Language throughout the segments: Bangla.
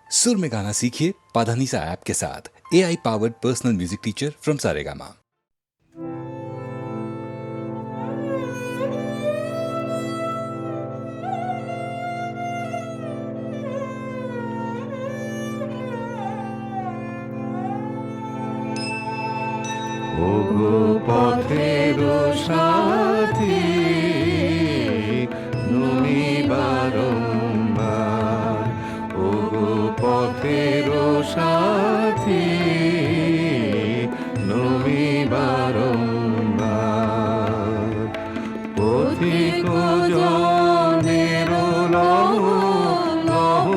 सुर में गाना सीखिए पाधानीसा ऐप के साथ। AI powered personal music teacher from Saregama. ওগো পথের সাথী নমি বারংবার, ওগো পথের সাথী নমি বারংবার। পথিক জনের লহ লহ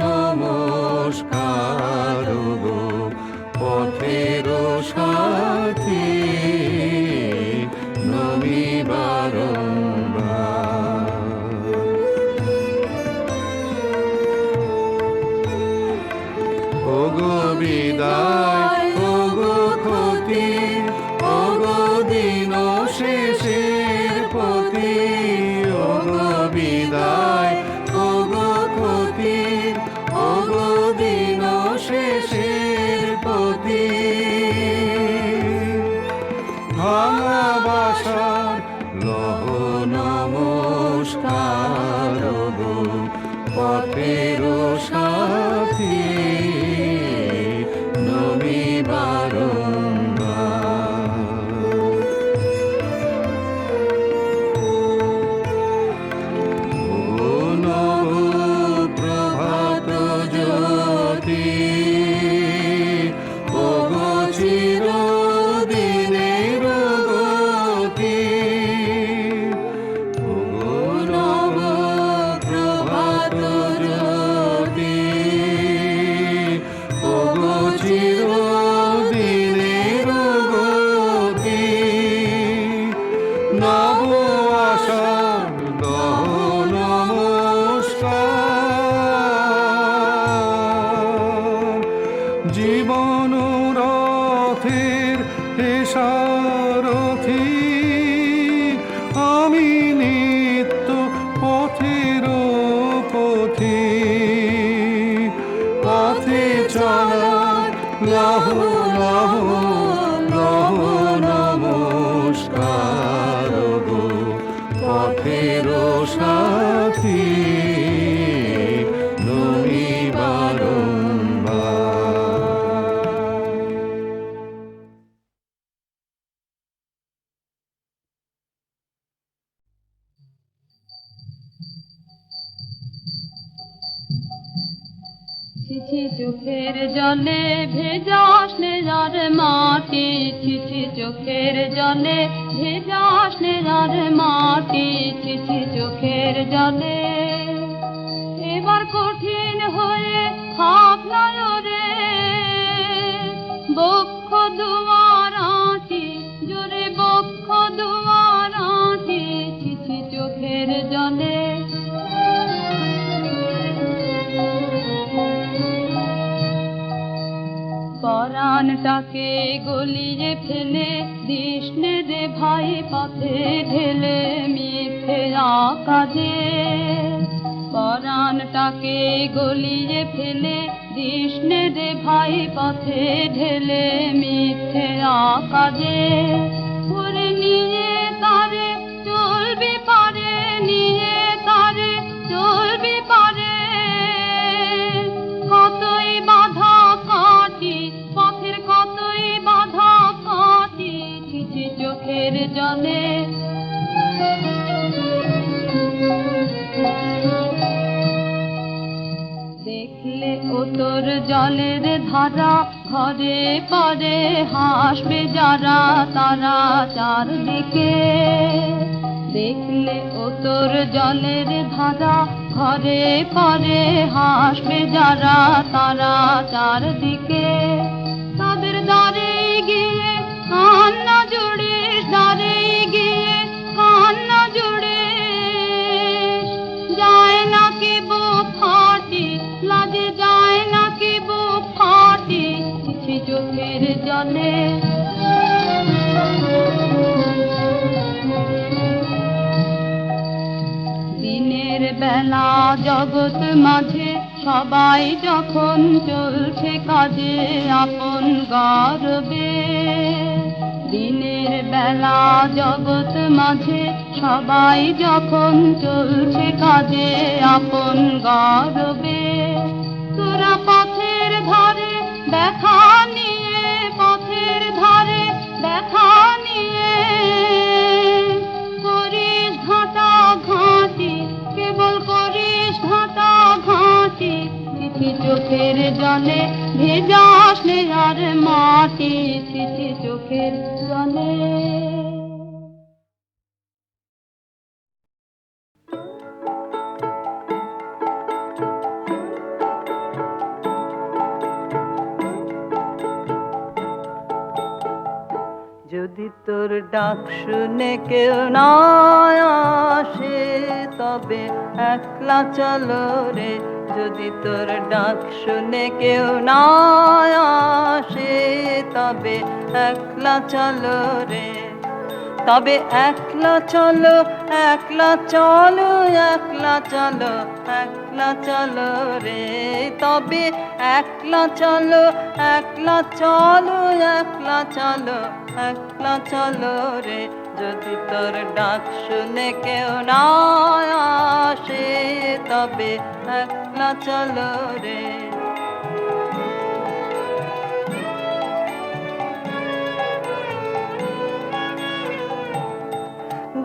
নমস্কার, গো পথের সাথী নমি বারংবার। ওগো বিদায়, ওগো ক্ষতি, ওগো দিন শেষের পতি, ওগো বিদায়, ওগো ক্ষতি, ওগো দিন শেষের পতি। ভাঙা বাসার লহ নমস্কার, গো পথের সাথী নমি বারংবার। ও নব প্রভাত জ্যোতি, ওগো চিরদিনের গতি, ওগো নব প্রভাত জ্যোতি, ওগো চিরদিনের গতি। নব আশার দহ নমস্কার। জীবন রথের হে সারথি, আমি নিত্য পথের পথি। পথে চলার লহ লহ লহ নমস্কার, গো পথের সাথী নমি বারংবার। ছিছি চোখের জলে ভেজা স্নেহার মাটি, ছিছি চোখের জলে ভেজা স্নেহার মাটি, ছিছি চোখের জলে। এবার কঠিন হয়ে হাত নয়রে, বক্ষ দুয়ার আঁটি, জোরে বক্ষ দুয়ার আঁটি, ছিছি চোখের জলে। পরাণটাকে গলিয়ে ফেলে কৃষ্ণে রে ভাই পথে ঢেলে মিথ্যে কাজে। পরাণটাকে গলিয়ে ফেলে কৃষ্ণে রে ভাই পথে ঢেলে মিথ্যে কাজে। ওরে নিয়ে তারে চলবি পারে, নিয়ে তারে চলবি পারে, কতই বাধা কাটি পথের, কতই বাধা কাটি, ছিছি চোখের জলে। দেখলে ও তোর জলের ধারা, ঘরে পরে হাসবে যারা তারা চারদিকে। দেখলে ও তোর জলের ধারা, ঘরে পরে হাসবে যারা তারা চারদিকে। তাদের দ্বারে গিয়ে কান্না জুড়িস, দ্বারে গিয়ে কান্না জুড়িস। যায় নাকি বুক ফাটি, লাজে যায় নাকি বুক ফাটি, ছিছি চোখের জলে। দিনের বেলা জগৎ মাঝে সবাই যখন চলছে কাজে আপন গর্বে, দিনের বেলা জগৎ মাঝে সবাই যখন চলছে কাজে আপন গর্বে, তোরা পথের ধারে দেখা নিয়ে, পথের ধারে দেখা নিয়ে করিস ঘাটা ঘাঁটি, কেবল করিস ঘাটা ঘাঁটি, চিঠি চোখের জলে ভেজাস নে আর মাটি, চিঠি চোখের জলে। যদি তোর ডাক শুনে কেউ না আসে তবে একলা চলো রে, যদি তোর ডাক শুনে কেউ না আসে তবে একলা চলো রে, তবে একলা চলো, একলা চলো, একলা চলো, একলা চলো রে, তবে একলা চলো, একলা চলো, একলা চলো, একলা চলো রে, যদি তোর ডাক শুনে কেউ না আসে তবে একলা চলো রে।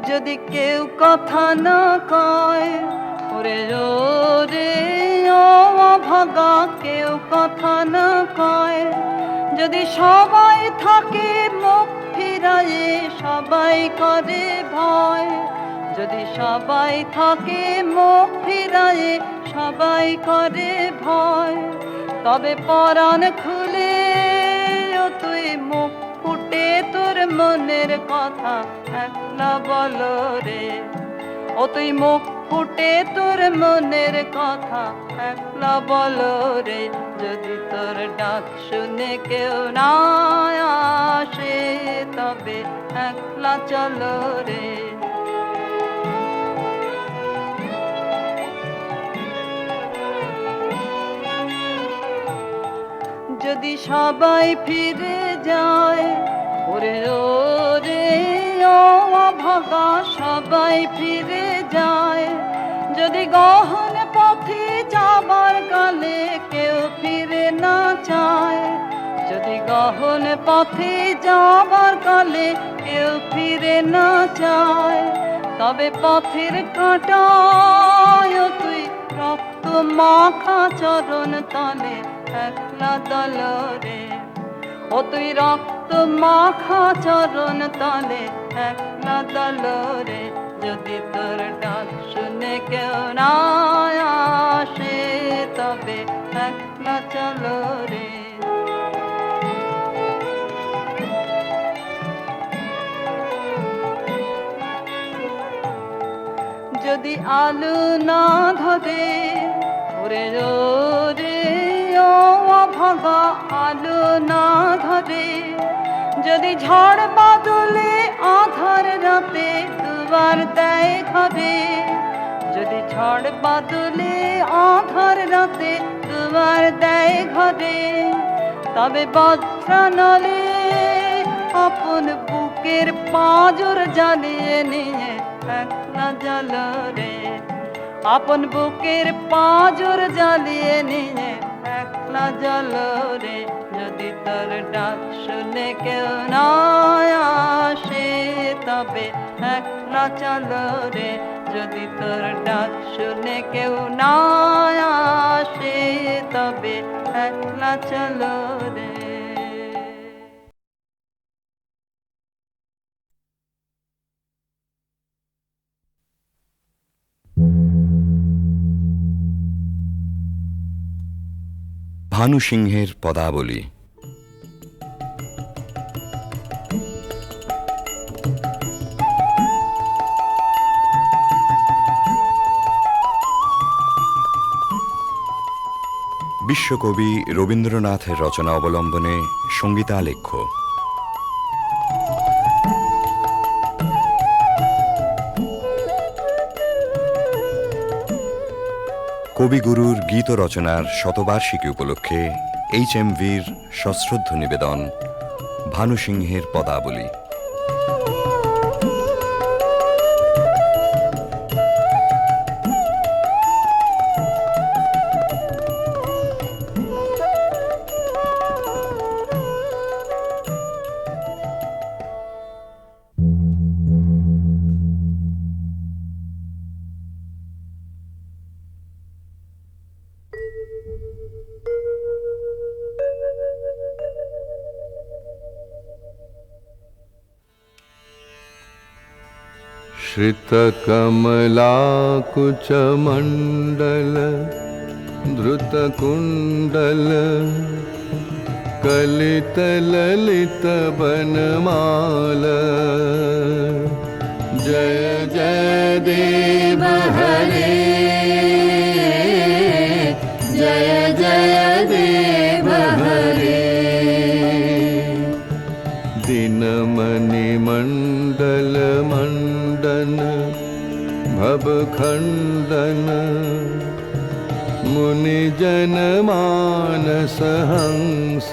যদি কেউ কথা না কয় ওরে রে ও ভাগা, কেউ কথা না কয়, যদি সবাই থাকে মুখ ফিরায়ে সবাই করে ভয়, যদি সবাই থাকে মুখ ফিরায়ে সবাই করে ভয়, তবে পরাণ খুলে ও তুই মুখ ফুটে তোর মনের কথা একলা বলো রে, ও তুই মুখ ফুটে তোর মনের কথা একলা বলো রে, যদি তোর ডাক শুনে কেউ না আসে তবে একলা চলো রে। যদি সবাই ফিরে যায় ওরে রে ও ভাগা, সবাই ফিরে যায়, যদি গহন পথে যাবার কালে কেউ ফিরে না চায়, যদি গহন পথে যাবার কালে কেউ ফিরে না চায়, তবে পথের কাঁটায় তুই রক্ত মাখা চরণ তলে একলা দল রে, ও তুই রক্ত মাখা চরণ তলে একলা দল রে, যদি তোর ডাক শুনে কেউ না আসে তবে একলা চলো রে। যদি আলো না ধরে ওরে রে ও ভাগা, আলো না ধরে, যদি ঝড় বাদলে আধার রাতে দুয়ার দেয় ঘরে, যদি ঝড় বাদলে আধার রাতে দুয়ার দেয় ঘরে, তবে বজ্রানলে আপন বুকের পাঁজর জ্বালিয়ে নিয়ে একলা জ্বালো রে, আপন বুকের পাঁজর জ্বালিয়ে নিয়ে একলা জ্বালো রে, যদি তোর ডাক শুনে কেউ না আসে তবে একলা চলো রে, যদি তোর ডাক শুনে কেউ না আসে তবে একলা চলো রে। ভানু সিংহের পদাবলী। বিশ্বকবি রবীন্দ্রনাথের রচনা অবলম্বনে সঙ্গীতালেখ্য। কবিগুরুর গীত রচনার শতবার্ষিকী উপলক্ষে HMVর সশ্রদ্ধ নিবেদন ভানু সিংহের পদাবলী। श्रितकमलाकुचमण्डल धृतकुण्डल कलितललितवनमाल जय जय देव हरे जय जय देव हरे दिनमणिमण्डल मण्डन भवखण्डन मुनिजनमानस हंस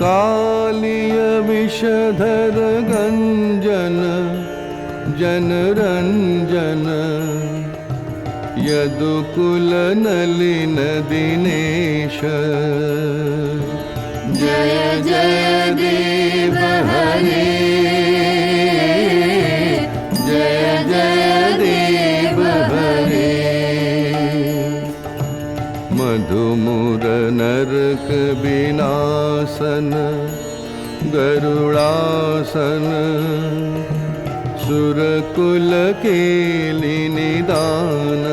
कालिय विषधर गञ्जन जनरञ्जन यदुकुल नलिन दिनेश जय जय देव हरे जय जय देव हरे मधुमुर नरक विनाशन गरुड़ासन सुरकुल केलि निदान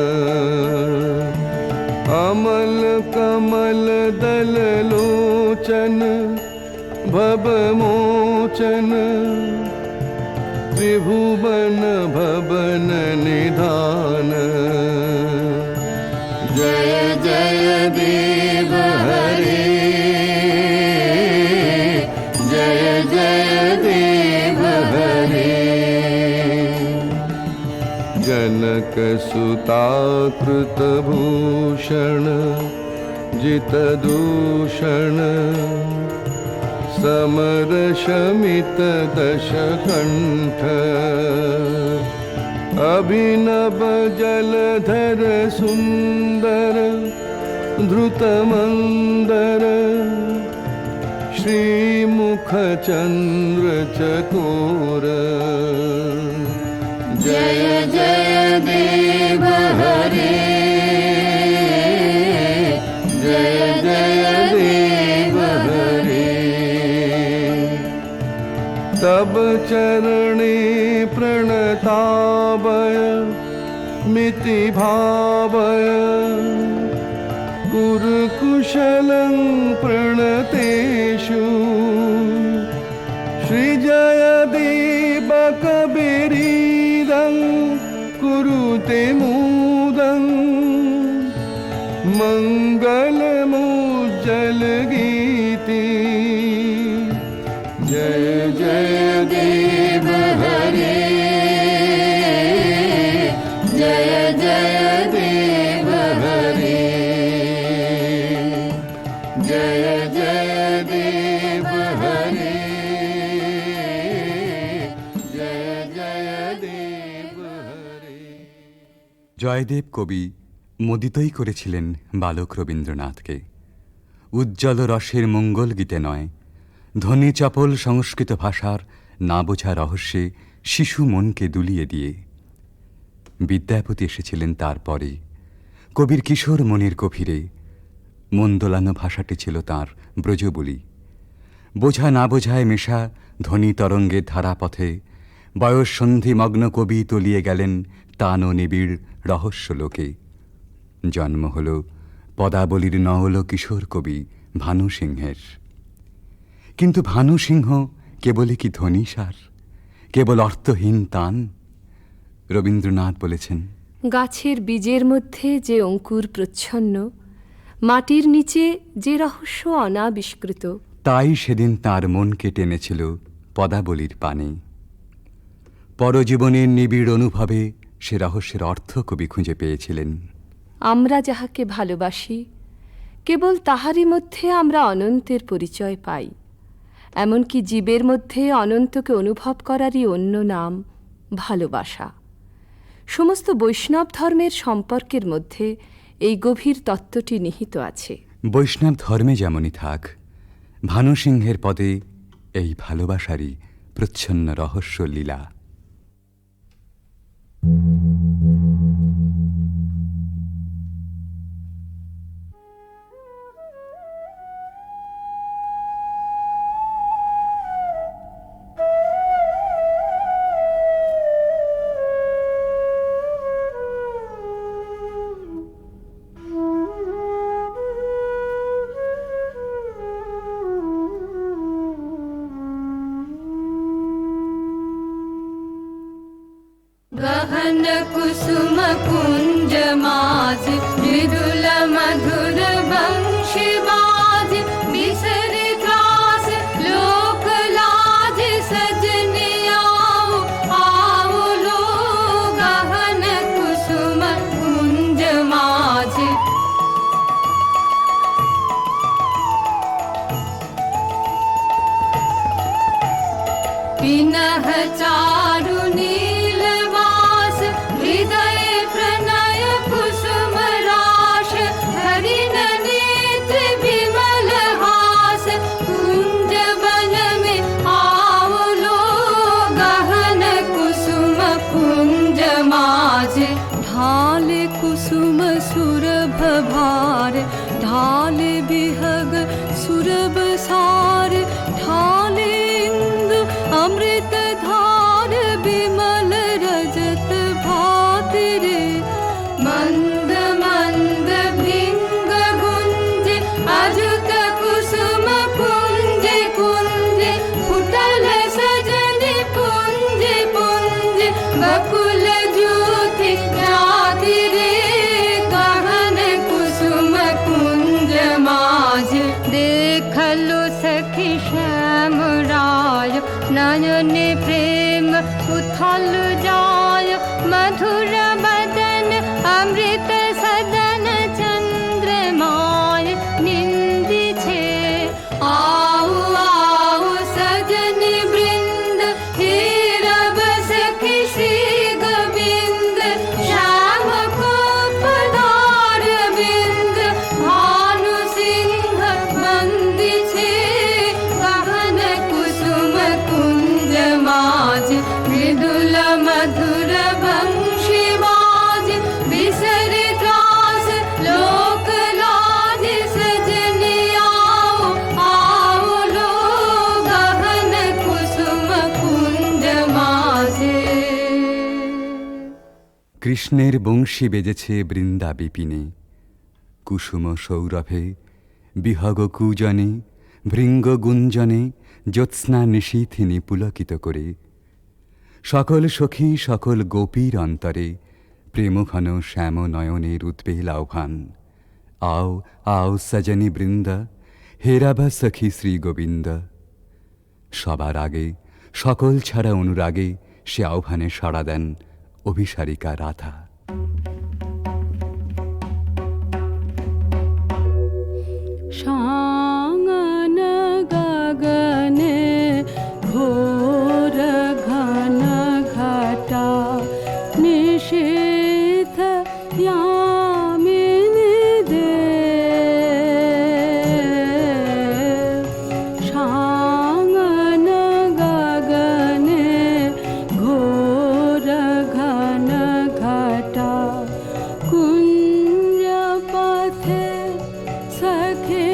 अमल कमल दल लोचन भवमोचन त्रिभुवन भवन निधान जय जय देव हरे जय जय देव हरे जनक सुता कृत भूषण जित दूषण समर शमित दशकण्ठ अभिनव जलधर सुंदर धृतमंदर श्रीमुख चंद्र चकोर जय जय देव हरे जय जय देव हरे तब चरणे प्रणतावय मिति भावय कुरुकुशलं प्रणतेषु श्रीजयदीपकबिरीदं कुरुते मुदं मङ्गलमुज्जलगीति जय जय देव हरे जय जय देव हरे जय जय देव हरे जय जय देव हरे। জয়দেব কবি মোদিতই করেছিলেন বালক রবীন্দ্রনাথকে। উজ্জ্বল রসের মঙ্গল গীতে নয়, ধ্বনি চপল সংস্কৃত ভাষার না বোঝা রহস্যে শিশু মনকে দুলিয়ে দিয়ে। বিদ্যাপতি এসেছিলেন তারপরে, কবির কিশোর মনের গভীরে। মন দোলানো ভাষাটি ছিল তাঁর ব্রজবুলি। বোঝা না বোঝায় মেশা ধ্বনি তরঙ্গের ধারাপথে বয়স সন্ধিমগ্ন কবি তলিয়ে গেলেন তান ও নিবিড় রহস্য লোকে। জন্ম হল পদাবলীর নওল কিশোর কবি ভানু সিংহের। কিন্তু ভানু সিংহ কেবলই কি ধ্বনিসার, কেবল অর্থহীন তান? রবীন্দ্রনাথ বলেছেন, গাছের বীজের মধ্যে যে অঙ্কুর প্রচ্ছন্ন, মাটির নিচে যে রহস্য অনাবিষ্কৃত, তাই সেদিন তার মনকে টেনেছিল পদাবলীর পানে। পরজীবনের নিবিড় অনুভবে সে রহস্যের অর্থ কবি খুঁজে পেয়েছিলেন। আমরা যাহাকে ভালোবাসি কেবল তাহারই মধ্যে আমরা অনন্তের পরিচয় পাই। এমনকি জীবের মধ্যে অনন্তকে অনুভব করারই অন্য নাম ভালোবাসা। সমস্ত বৈষ্ণব ধর্মের সম্পর্কের মধ্যে এই গভীর তত্ত্বটি নিহিত আছে। বৈষ্ণব ধর্মে যেমনই থাক, ভানুসিংহের পদে এই ভালোবাসারই প্রচ্ছন্ন রহস্য লীলা। गहन कुसुम कुंज माज मृदुल मधुर वंशी बाज बिसरे त्रास लोक लाज सजनी आओ आओ लो गहन कुसुम कुंज माज। पिनह चारु नीलवास हृदय प्रणय कुसुम राश हरिण नेत्र विमल हास कुंज वन में आओ लो गहन कुसुम कुंज माज। ढाले कुसुम सुरभ भार ढाले बिहग सुरभ सार ढाले इंदु अमृत धार विमल रजत भाति रे। मंद मंद भृंग गुंज अजुत कुसुम कुंज कुंज फुटल सजन पुंज पुंज बकुल ज्योति जाति रे गहन कुसुम कुंज माज। देखलो सखी श्याम राय नयन प्रेम उथल जाय मधुर बदन अमृत सदन चंद्रमाय निंदी छे। आओ आओ सजन वृंद हे रब सखी श्री गोविंद श्याम को पधार बिंद भानु सिंह बंदी छे गहन कुसुम कुंज माज मृदुल मधुर वंशी बाज बिसरे त्रास लोक लाज सजनी आओ आओ लो गहन कुसुम कुंज माजे। কৃষ্ণের বংশী বেজেছে বৃন্দা বিপিনে, কুসুম সৌরভে বিহগ কূজনে ভৃঙ্গ গুঞ্জনে জ্যোৎস্না নিশীথিনী পুলকিত করে। সকল সখী সকল গোপীর অন্তরে প্রেমঘন শ্যাম নয়নের উদ্বেল আহ্বান। আও আও সজনী বৃন্দা হেরাবা সখী শ্রী গোবিন্দ। সবার আগে সকল ছাড়া অনুরাগে সে আহ্বানে সাড়া দেন অভিসারিকা রাধা। शांगन गगने घोर घन घटा निशीथ यामिनी दे। शांगन गगने घोर घन घटा कुंज पथे सखे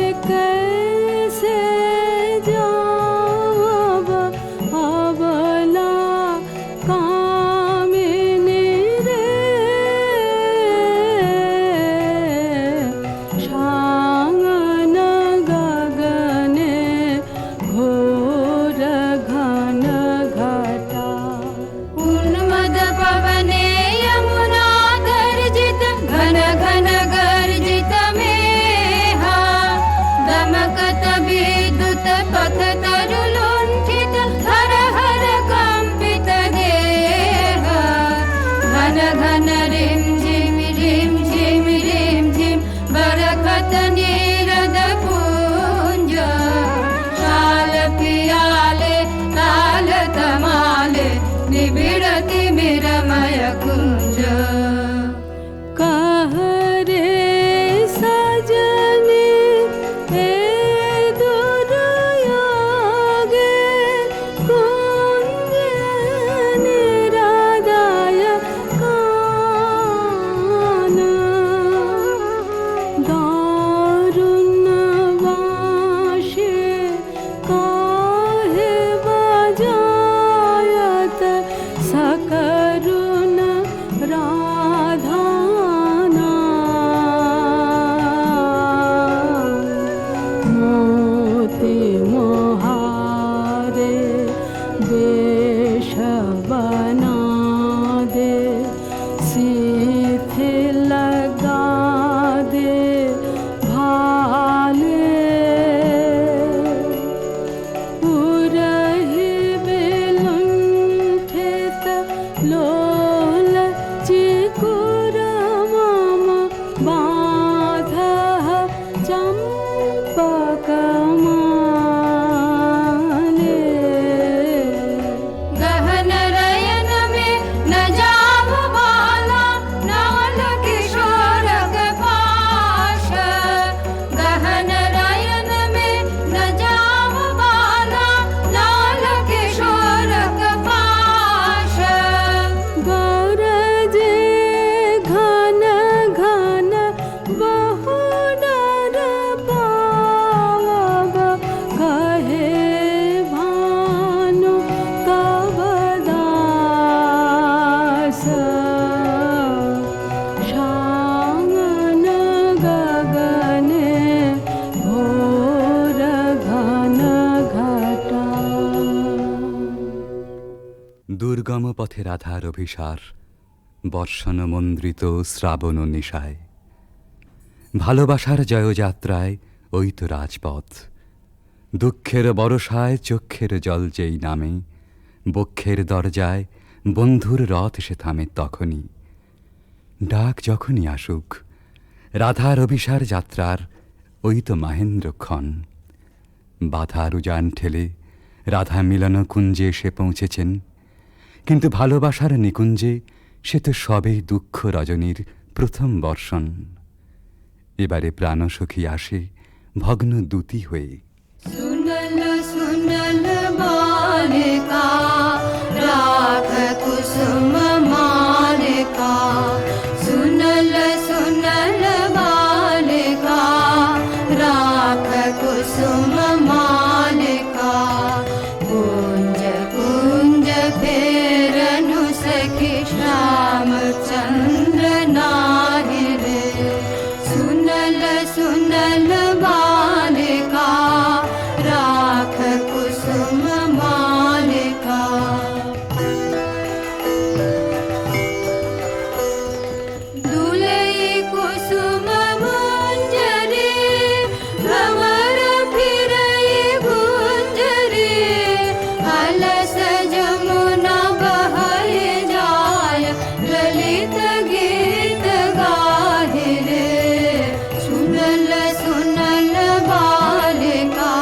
দুর্গম পথে রাধার অভিসার, বর্ষণ মন্দ্রিত শ্রাবণ নিশায়। ভালোবাসার জয়যাত্রায় ওই তো রাজপথ, দুঃখের বরষায় চক্ষের জল যেই নামে, বক্ষের দরজায় বন্ধুর রথ এসে থামে তখনই। ডাক যখনই আসুক, রাধার অভিসার যাত্রার ওই তো মাহেন্দ্রক্ষণ। বাধার উজান ঠেলে রাধা মিলন কুঞ্জে এসে পৌঁছেছেন, কিন্তু ভালোবাসার নিকুঞ্জে সে তো সবেই দুঃখ রজনীর প্রথম বর্ষণ। এবারে প্রাণসখী আসে ভগ্ন দূতি হয়ে। सुनल सुनल बालिका राख कुसुम मालिका, सुनल सुनल बालिका राख कुसुम मालिका। कुंज कुंज फेरनु सखी श्याम चंद्र नाहि रे, सुनल सुनल बालिका राख कुसुम मालिका। दुलई कुसुम मंजरी भंवर फिरई गुंजरी, अलस जमुना बहय जाय ललित गीत गाहि रे, सुनल सुनल बालिका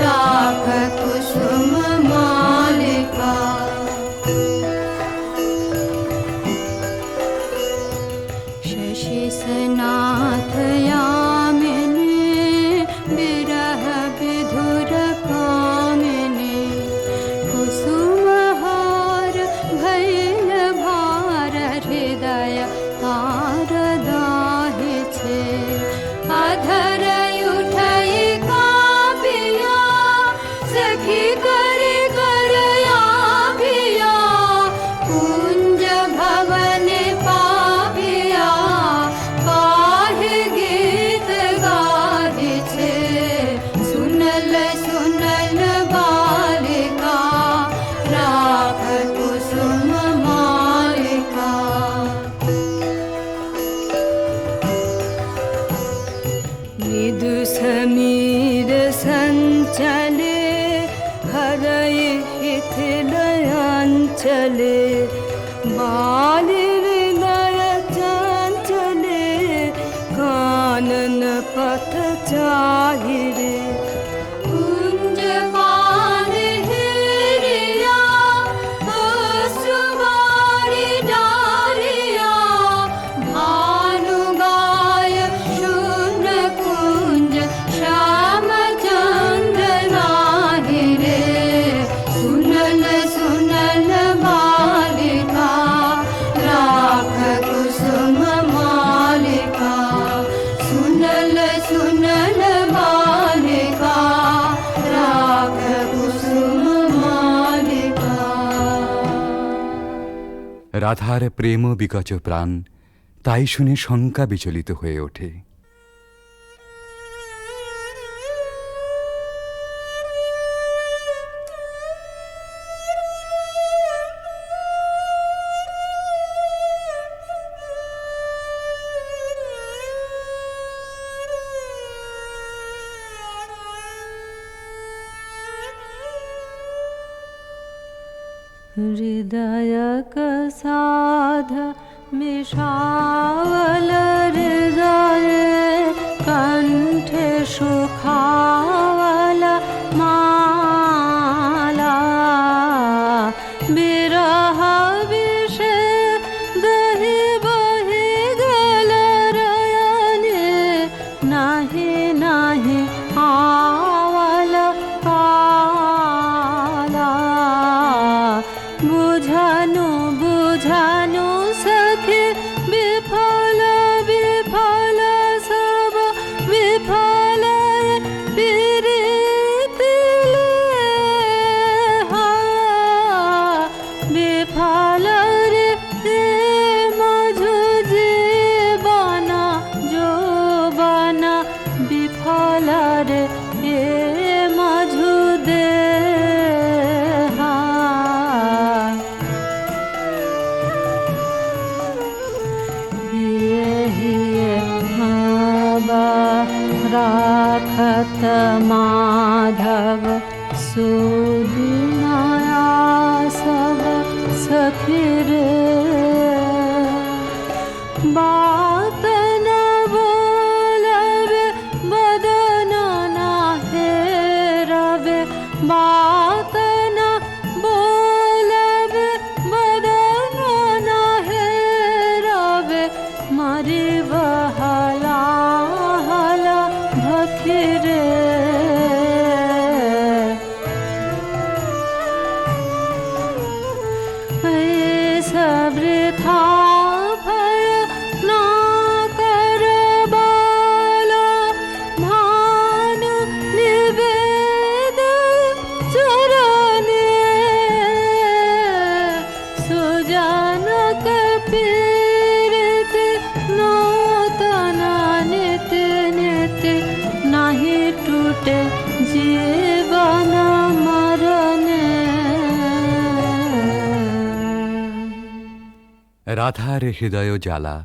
राख कुसुम मालिका। शशि सनाथ यामिनी विरह विधुर कामिनी, कुसुम हार भैल भार हृदय हार दाहि छे। अधर उठई कापिया सखी करे करया पिया, कुंज भवन पापिया काहे गीत गाहि छे। सुनल सुनल बालिका राख कुसुम मालिका। मृदु समीर संचले हरय हिथिलयांचले, बाली विलय चंचले कानन पथ चाहि रे। कुंज पान हेरिया सुवारी डारिया, भानु गाय शून्य कुंज श्याम चंद्र नाहि रे, सुनल सुनल बालिका राख कुसुम मालिका। सुनल सुनल बालिका राख कुसुम मालिका। রাধার প্রেম বিকচ প্রাণ, তাই শুনে শঙ্কা বিচলিত হয়ে ওঠে। हृदय कसाध मिषावल हृदय, कंठे सुखावल माला। विरह विषे दहि बहि गल रयने, नाही नाही आवल काला। बुझानु बुझानु सखी विफल विफल सब विफल प्रीति लेहा। विफल रे मझु जीवना जो बना, विफल रे मझु देहा। राखत माधव सुदिनाया सब सखी रे बात न बोलबे बदन न हेरबे बात न बोलबे बदन न हेरबे मारी बहला हला भखी रे सबृथा भय ना कर बाला भानु निवेद चरणे सुजन कपीरित नूतन नित्य नित्य नहीं टूटे जीवन मरणे রাধার হৃদয় জ্বালা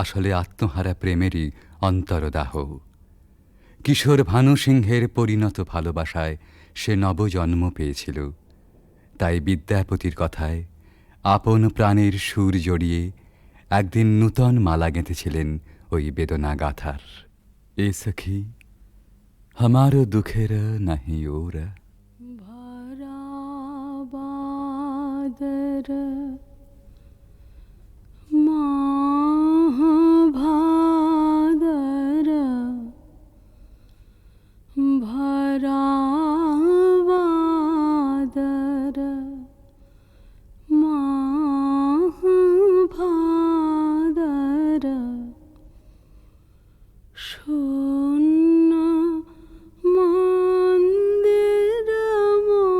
আসলে আত্মহারা প্রেমেরই অন্তরদাহ। কিশোর ভানু সিংহের পরিণত ভালোবাসায় সে নবজন্ম পেয়েছিল। তাই বিদ্যাপতির কথায় আপন প্রাণের সুর জড়িয়ে একদিন নূতন মালা গেঁথেছিলেন ওই বেদনা গাথার। এ সখী हमारो दुखेर नहीं ओर भरा बादर माह भादर भरा बादर माह भादर শূন্য মন্দির মোর।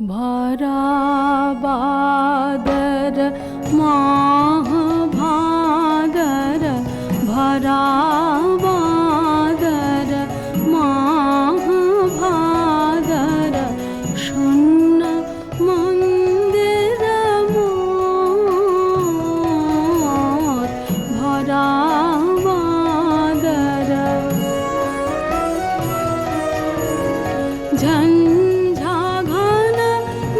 भरा बादर माह भादर भरा बादर माह भादर शून्य मंदिर मोर भरा बादर झंझा घन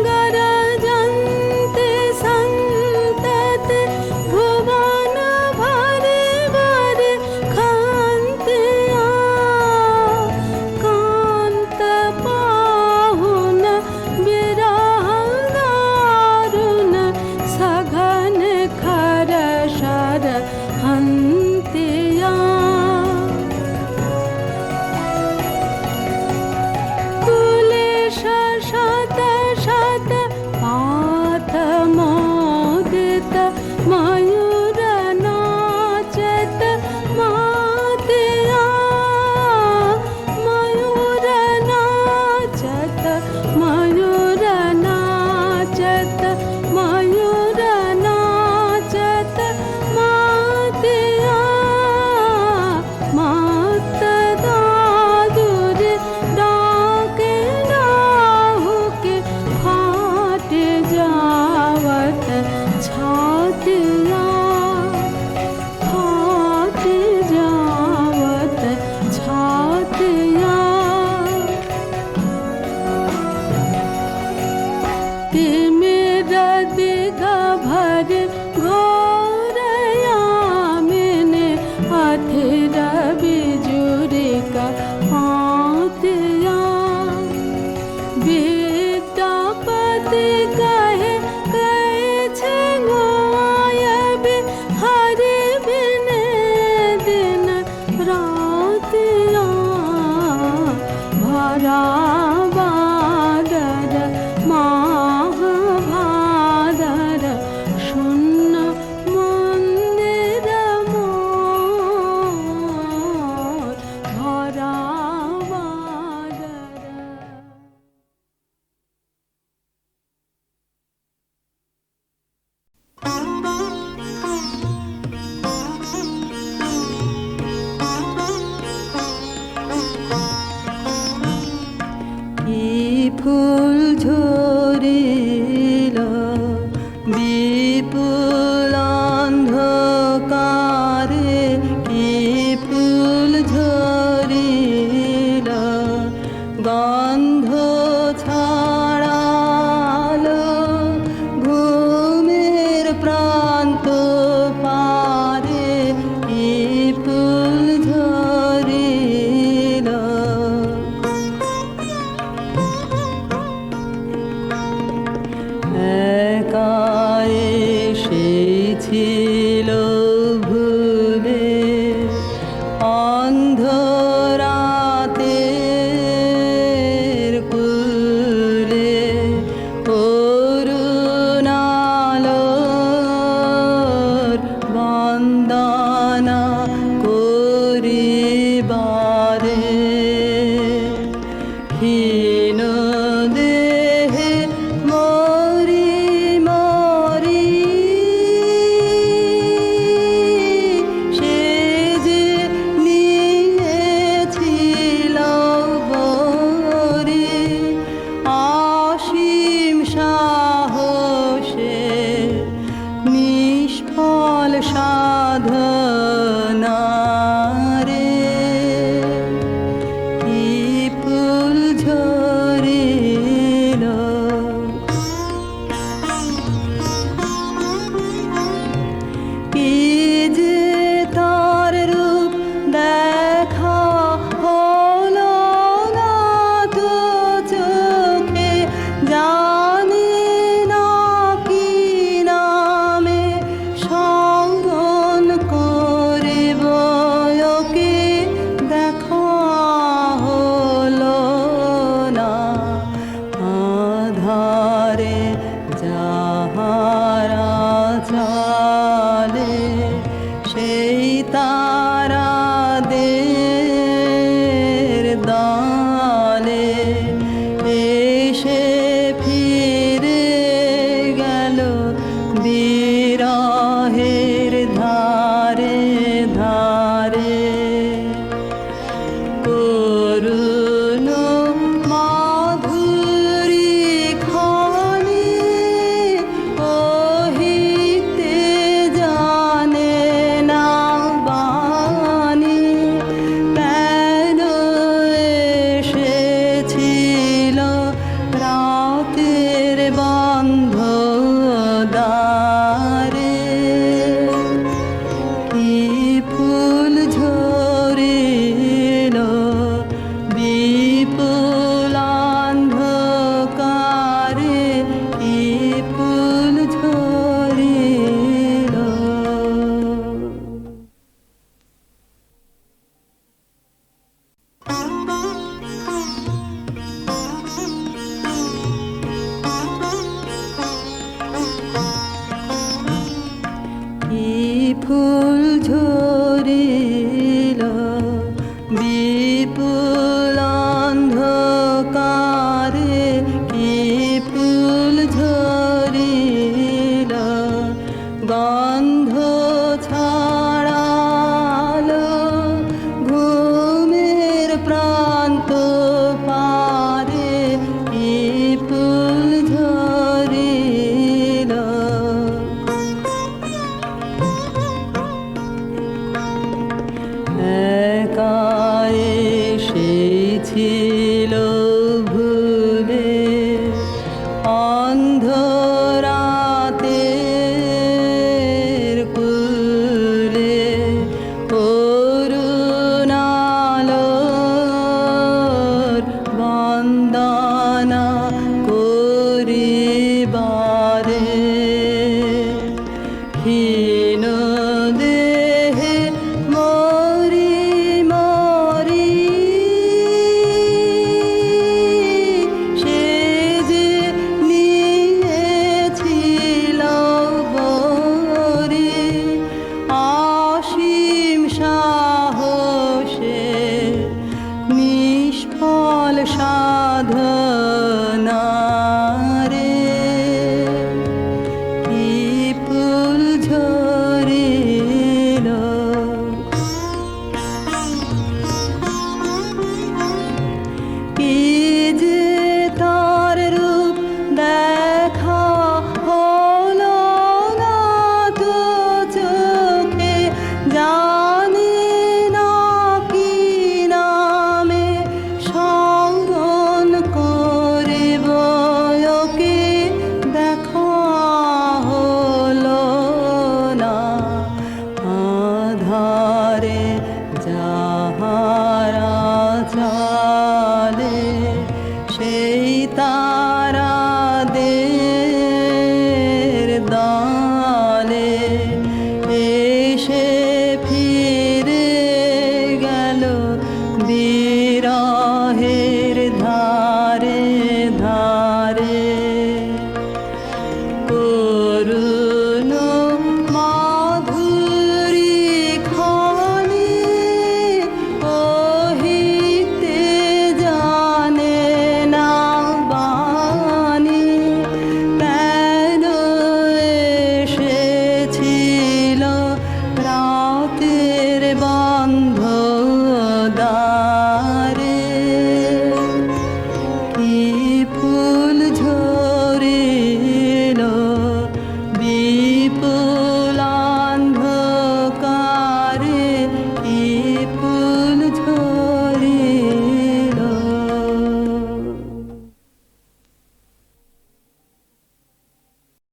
गरजन्ति संतति ফুল অন্ধকারে কি ফুল ঝরিল, গন্ধ ছড়ালো ঘুমের প্রান্ত পারে, কি ফুল ঝরিল। একা এসেছিল ভুলে অন্ধরাতের কুলে, অরুণালোর বন্দনা করিবারে, হীন দেহে মরি মরি সে যে নিয়েছিল বরি, অসীম সাহসে নিষ্ফল সাধনা রে, কি ফুল ঝরিল। কি যে তার রূপ দেখা হলো না তো চোখে, জানি না কি নামে স্মরণ করিব ওকে, দেখা হলো না। আধারে যাহারা চলে সেই তারাদের দলে, এসে ফিরে গেল বিরহের ধারে ধারে, করুণ মাধুরী খানি কহিতে জানে না বাণী, কেন এসেছিল রাতের বন্ধ দ্বারে, কি ফুল ঝরিল বিপুল অন্ধকারে, কি ফুল ঝরিল। কি ফুল ঝরিল বিপুল অন্ধকারে, কি ফুল ঝরিল, গন্ধ ছড়ালো ঘুমের প্রান্ত পারে, কি ফুল ঝরিল। একা এসেছিল ভুলে অন্ধরাতের কুলে, অরুণালোর বন্দনা করিবারে,